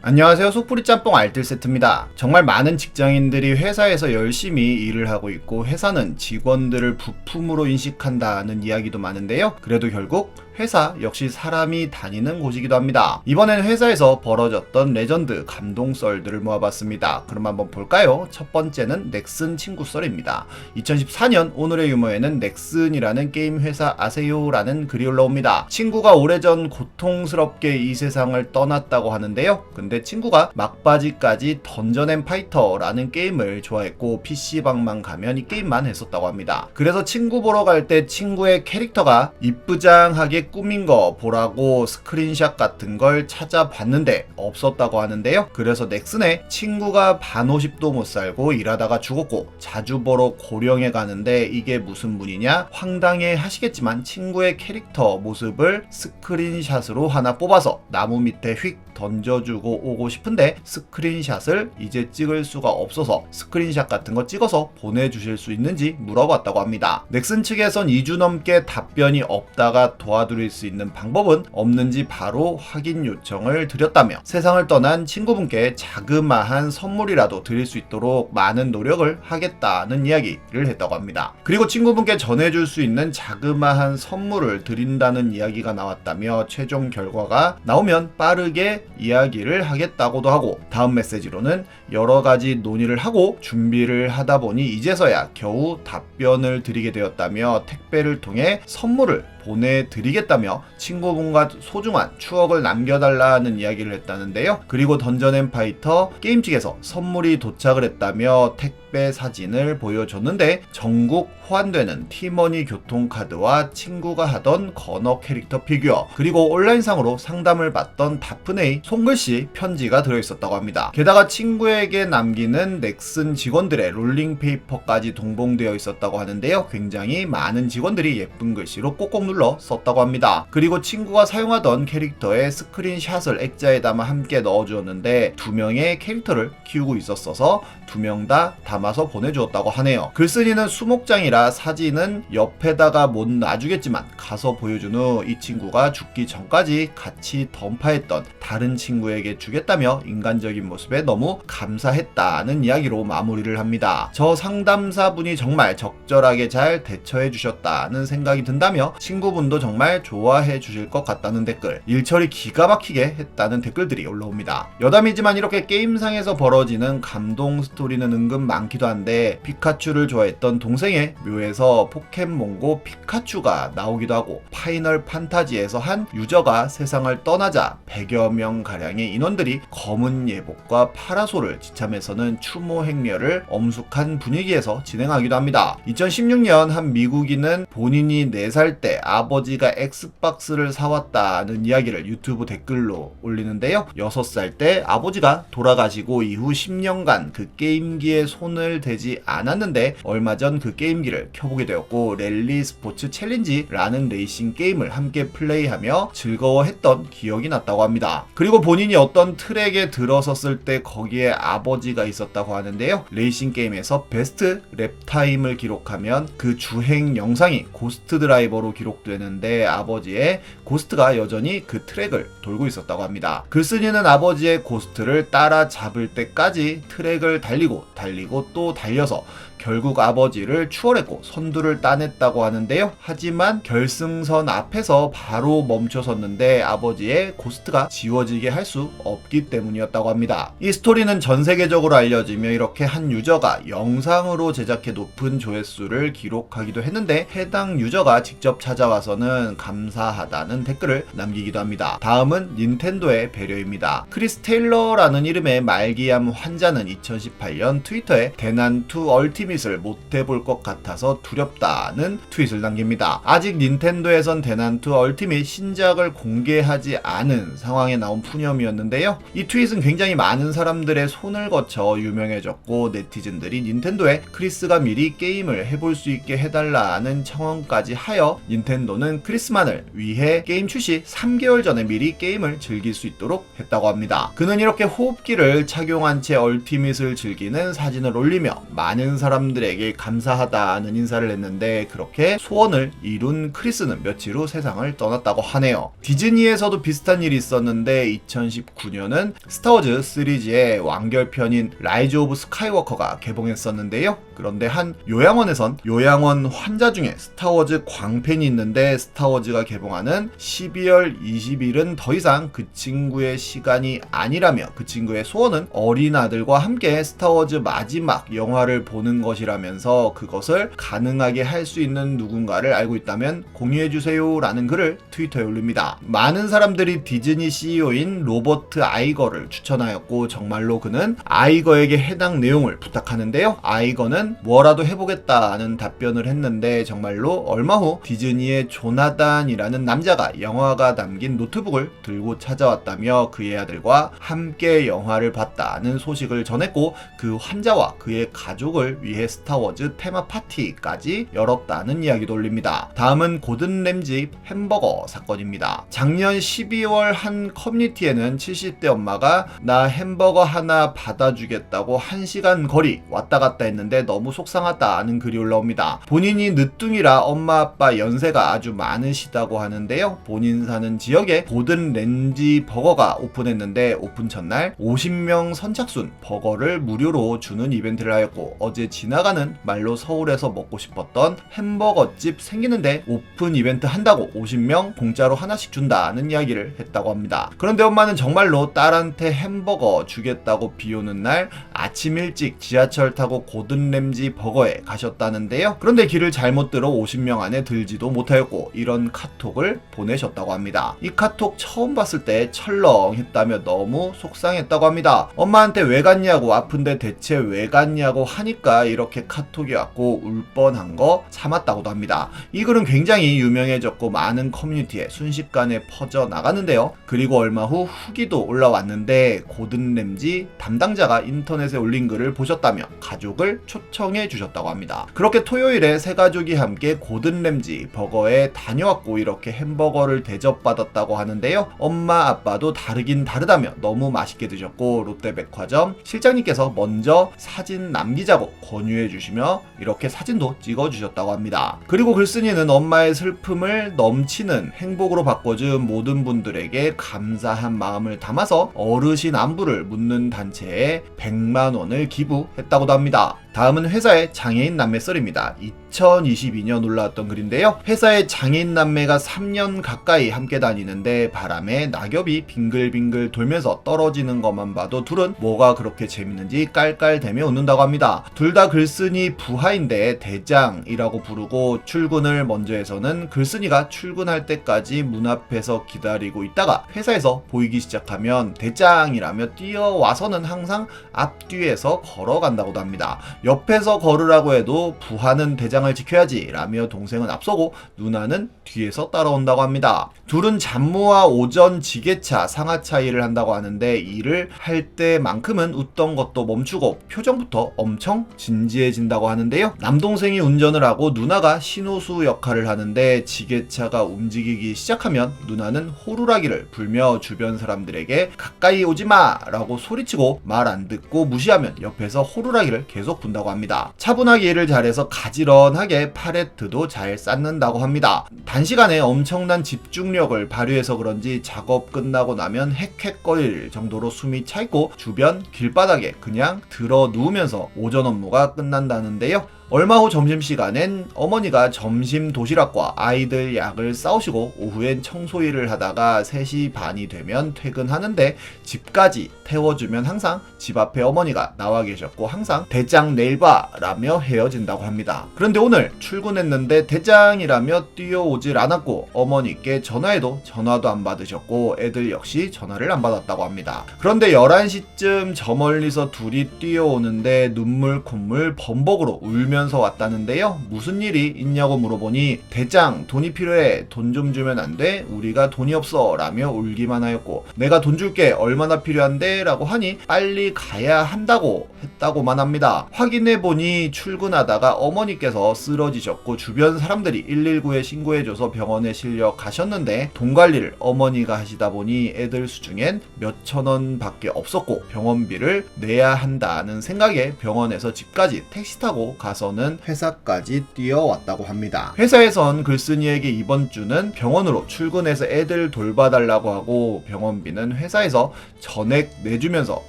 안녕하세요. 속풀이 짬뽕 알뜰 세트입니다. 정말 많은 직장인들이 회사에서 열심히 일을 하고 있고 회사는 직원들을 부품으로 인식한다는 이야기도 많은데요. 그래도 결국 회사 역시 사람이 다니는 곳이기도 합니다. 이번에는 회사에서 벌어졌던 레전드 감동 썰들을 모아봤습니다. 그럼 한번 볼까요? 첫 번째는 넥슨 친구 썰입니다. 2014년 오늘의 유머에는 넥슨이라는 게임 회사 아세요라는 글이 올라옵니다. 친구가 오래전 고통스럽게 이 세상을 떠났다고 하는데요. 근데 친구가 막바지까지 던전 앤 파이터라는 게임을 좋아했고 PC방만 가면 이 게임만 했었다고 합니다. 그래서 친구 보러 갈 때 친구의 캐릭터가 이쁘장하게 꾸민 거 보라고 스크린샷 같은 걸 찾아봤는데 없었다고 하는데요. 그래서 넥슨에 친구가 반 50도 못 살고 일하다가 죽었고 자주 보러 고령에 가는데 이게 무슨 분이냐 황당해 하시겠지만 친구의 캐릭터 모습을 스크린샷으로 하나 뽑아서 나무 밑에 휙 던져주고 오고 싶은데 스크린샷을 이제 찍을 수가 없어서 스크린샷 같은 거 찍어서 보내주실 수 있는지 물어봤다고 합니다. 넥슨 측에선 2주 넘게 답변이 없다가 도와드릴 수 있는 방법은 없는지 바로 확인 요청을 드렸다며 세상을 떠난 친구분께 자그마한 선물이라도 드릴 수 있도록 많은 노력을 하겠다는 이야기를 했다고 합니다. 그리고 친구분께 전해줄 수 있는 자그마한 선물을 드린다는 이야기가 나왔다며 최종 결과가 나오면 빠르게 이야기를 하겠다고도 하고 다음 메시지로는 여러 가지 논의를 하고 준비를 하다 보니 이제서야 겨우 답변을 드리게 되었다며 택배를 통해 선물을 보내드리겠다며 친구분과 소중한 추억을 남겨달라는 이야기를 했다는데요. 그리고 던전 앤 파이터 게임 측에서 선물이 도착을 했다며 택배 사진을 보여줬는데 전국 호환되는 티머니 교통카드와 친구가 하던 건어 캐릭터 피규어 그리고 온라인상으로 상담을 받던 다프네의 손글씨 편지가 들어있었다고 합니다. 게다가 친구에게 남기는 넥슨 직원들의 롤링페이퍼까지 동봉되어 있었다고 하는데요. 굉장히 많은 직원들이 예쁜 글씨로 꼭꼭 눌러 썼다고 합니다. 그리고 친구가 사용하던 캐릭터의 스크린샷을 액자에 담아 함께 넣어주었는데 2명의 캐릭터를 키우고 있었어서 2명 다 담아서 보내주었다고 하네요. 글쓴이는 수목장이라 사진은 옆에다가 못 놔주겠지만 가서 보여준 후 이 친구가 죽기 전까지 같이 던파했던 다른 친구에게 주겠다며 인간적인 모습에 너무 감사했다는 이야기로 마무리를 합니다. 저 상담사분이 정말 적절하게 잘 대처해 주셨다는 생각이 든다며 친구분도 정말 좋아해 주실 것 같다는 댓글, 일처리 기가 막히게 했다는 댓글들이 올라옵니다. 여담이지만 이렇게 게임상에서 벌어지는 감동 스토리는 은근 많기도 한데 피카츄를 좋아했던 동생의 묘에서 포켓몬고 피카츄가 나오기도 하고 파이널 판타지에서 한 유저가 세상을 떠나자 100여 명 가량의 인원들이 검은 예복과 파라솔을 지참해서는 추모 행렬을 엄숙한 분위기에서 진행하기도 합니다. 2016년 한 미국인은 본인이 4살 때 아버지가 엑스박스를 사왔다는 이야기를 유튜브 댓글로 올리는데요. 6살 때 아버지가 돌아가시고 이후 10년간 그 게임기에 손을 대지 않았는데 얼마 전 그 게임기를 켜보게 되었고 랠리 스포츠 챌린지라는 레이싱 게임을 함께 플레이하며 즐거워했던 기억이 났다고 합니다. 그리고 본인이 어떤 트랙에 들어섰을 때 거기에 아버지가 있었다고 하는데요. 레이싱 게임에서 베스트 랩타임을 기록하면 그 주행 영상이 고스트 드라이버로 기록되는데 아버지의 고스트가 여전히 그 트랙을 돌고 있었다고 합니다. 글쓴이는 아버지의 고스트를 따라잡을 때까지 트랙을 달리고 또 달려서 결국 아버지를 추월했고 선두를 따냈다고 하는데요. 하지만 결승선 앞에서 바로 멈춰섰는데 아버지의 고스트가 지워지게 할 수 없기 때문이었다고 합니다. 이 스토리는 전 세계적으로 알려지며 이렇게 한 유저가 영상으로 제작해 높은 조회수를 기록하기도 했는데 해당 유저가 직접 찾아와서는 감사하다는 댓글을 남기기도 합니다. 다음은 닌텐도의 배려입니다. 크리스 테일러라는 이름의 말기암 환자는 2018년 트위터에 대난2 얼티밋을 못 해볼 것 같아서 두렵다는 트윗을 남깁니다. 아직 닌텐도에선 대난2 얼티밋 신작을 공개하지 않은 상황에 나온 푸념이었는데요. 이 트윗은 굉장히 많은 사람들의 손을 거쳐 유명해졌고 네티즌들이 닌텐도에 크리스가 미리 게임을 해볼 수 있게 해달라는 청원까지 하여 닌텐도는 크리스만을 위해 게임 출시 3개월 전에 미리 게임을 즐길 수 있도록 했다고 합니다. 그는 이렇게 호흡기를 착용한 채 얼티밋을 즐기는 사진을 올리며 많은 사람 사람들에게 감사하다는 인사를 했는데 그렇게 소원을 이룬 크리스는 며칠 후 세상을 떠났다고 하네요. 디즈니에서도 비슷한 일이 있었는데 2019년은 스타워즈 시리즈의 완결편인 라이즈 오브 스카이워커가 개봉했었는데요. 그런데 한 요양원에선 요양원 환자 중에 스타워즈 광팬이 있는데 스타워즈가 개봉하는 12월 20일은 더 이상 그 친구의 시간이 아니라며 그 친구의 소원은 어린 아들과 함께 스타워즈 마지막 영화를 보는 것이라면서 그것을 가능하게 할 수 있는 누군가를 알고 있다면 공유해주세요 라는 글을 트위터에 올립니다. 많은 사람들이 디즈니 CEO인 로버트 아이거를 추천하였고 정말로 그는 아이거에게 해당 내용을 부탁하는데요. 아이거는 뭐라도 해보겠다는 답변을 했는데 정말로 얼마 후 디즈니의 조나단이라는 남자가 영화가 담긴 노트북을 들고 찾아왔다며 그의 아들과 함께 영화를 봤다는 소식을 전했고 그 환자와 그의 가족을 위해 스타워즈 테마 파티까지 열었다는 이야기도 올립니다. 다음은 고든 램지 햄버거 사건입니다. 작년 12월 한 커뮤니티에는 70대 엄마가 나 햄버거 하나 받아주겠다고 1시간 거리 왔다 갔다 했는데 너무 속상하다는 글이 올라옵니다. 본인이 늦둥이라 엄마 아빠 연세가 아주 많으시다고 하는데요. 본인 사는 지역에 고든 램지 버거가 오픈했는데 오픈 첫날 50명 선착순 버거를 무료로 주는 이벤트를 하였고 어제 지나가는 말로 서울에서 먹고 싶었던 햄버거집 생기는데 오픈 이벤트 한다고 50명 공짜로 하나씩 준다는 이야기를 했다고 합니다. 그런데 엄마는 정말로 딸한테 햄버거 주겠다고 비오는 날 아침 일찍 지하철 타고 고든 램지 버거에 가셨다는데요. 그런데 길을 잘못 들어 50명 안에 들지도 못하였고 이런 카톡을 보내셨다고 합니다. 이 카톡 처음 봤을 때 철렁했다며 너무 속상했다고 합니다. 엄마한테 왜 갔냐고 아픈데 대체 왜 갔냐고 하니까 이렇게 카톡이 왔고 울 뻔한 거 참았다고도 합니다. 이 글은 굉장히 유명해졌고 많은 커뮤니티에 순식간에 퍼져 나갔는데요. 그리고 얼마 후 후기도 올라왔는데 고든 램지 담당자가 인터넷에 올린 글을 보셨다며 가족을 초청해 주셨다고 합니다. 그렇게 토요일에 세 가족이 함께 고든 램지 버거에 다녀왔고 이렇게 햄버거를 대접받았다고 하는데요. 엄마 아빠도 다르긴 다르다며 너무 맛있게 드셨고 롯데백화점 실장님께서 먼저 사진 남기자고 권유해 주시며 이렇게 사진도 찍어 주셨다고 합니다. 그리고 글쓴이는 엄마의 슬픔을 넘치는 행복으로 바꿔준 모든 분들에게 감사한 마음을 담아서 어르신 안부를 묻는 단체에 100만 원을 기부했다고도 합니다. 다음은 회사의 장애인 남매 썰입니다. 2022년 올라왔던 글인데요. 회사의 장애인 남매가 3년 가까이 함께 다니는데 바람에 낙엽이 빙글빙글 돌면서 떨어지는 것만 봐도 둘은 뭐가 그렇게 재밌는지 깔깔대며 웃는다고 합니다. 둘 다 글쓴이 부하인데 대장이라고 부르고 출근을 먼저 해서는 글쓴이가 출근할 때까지 문 앞에서 기다리고 있다가 회사에서 보이기 시작하면 대장이라며 뛰어와서는 항상 앞뒤에서 걸어간다고도 합니다. 옆에서 걸으라고 해도 부하는 대장을 지켜야지 라며 동생은 앞서고 누나는 뒤에서 따라온다고 합니다. 둘은 잡무와 오전 지게차 상하차 일을 한다고 하는데 일을 할 때만큼은 웃던 것도 멈추고 표정부터 엄청 진지해진다고 하는데요. 남동생이 운전을 하고 누나가 신호수 역할을 하는데 지게차가 움직이기 시작하면 누나는 호루라기를 불며 주변 사람들에게 가까이 오지마 라고 소리치고 말 안 듣고 무시하면 옆에서 호루라기를 계속 분다고 합니다. 차분하게 일을 잘해서 가지런하게 팔레트도 잘 쌓는다고 합니다. 단시간에 엄청난 집중력을 발휘해서 그런지 작업 끝나고 나면 헥헥거릴 정도로 숨이 차 있고 주변 길바닥에 그냥 들어 누우면서 오전 업무가 끝난다는데요. 얼마 후 점심시간엔 어머니가 점심 도시락과 아이들 약을 싸우시고 오후엔 청소 일을 하다가 3시 반이 되면 퇴근하는데 집까지 태워주면 항상 집 앞에 어머니가 나와 계셨고 항상 대장 내일 봐 라며 헤어진다고 합니다. 그런데 오늘 출근했는데 대장이라며 뛰어오질 않았고 어머니께 전화해도 전화도 안 받으셨고 애들 역시 전화를 안 받았다고 합니다. 그런데 11시쯤 저 멀리서 둘이 뛰어오는데 눈물 콧물 범벅으로 울며 울면서 왔다는데요. 무슨 일이 있냐고 물어보니 대장 돈이 필요해. 돈 좀 주면 안 돼? 우리가 돈이 없어 라며 울기만 하였고 내가 돈 줄게. 얼마나 필요한데? 라고 하니 빨리 가야 한다고 했다고만 합니다. 확인해보니 출근하다가 어머니께서 쓰러지셨고 주변 사람들이 119에 신고해줘서 병원에 실려 가셨는데 돈 관리를 어머니가 하시다 보니 애들 수중엔 몇천 원 밖에 없었고 병원비를 내야 한다는 생각에 병원에서 집까지 택시 타고 가서는 회사까지 뛰어왔다고 합니다. 회사에선 글쓴이에게 이번 주는 병원으로 출근해서 애들 돌봐달라고 하고 병원비는 회사에서 전액 내주면서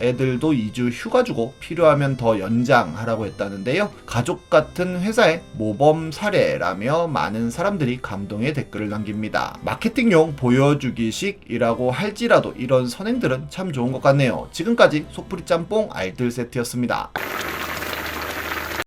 애들도 2주 휴가 주고 필요하면 더 연장하라고 했다는데요. 가족 같은 회사의 모범 사례라며 많은 사람들이 감동의 댓글을 남깁니다. 마케팅용 보여주기식이라고 할지라도 이런 선행들은 참 좋은 것 같네요. 지금까지 속풀이 짬뽕 알뜰 세트였습니다.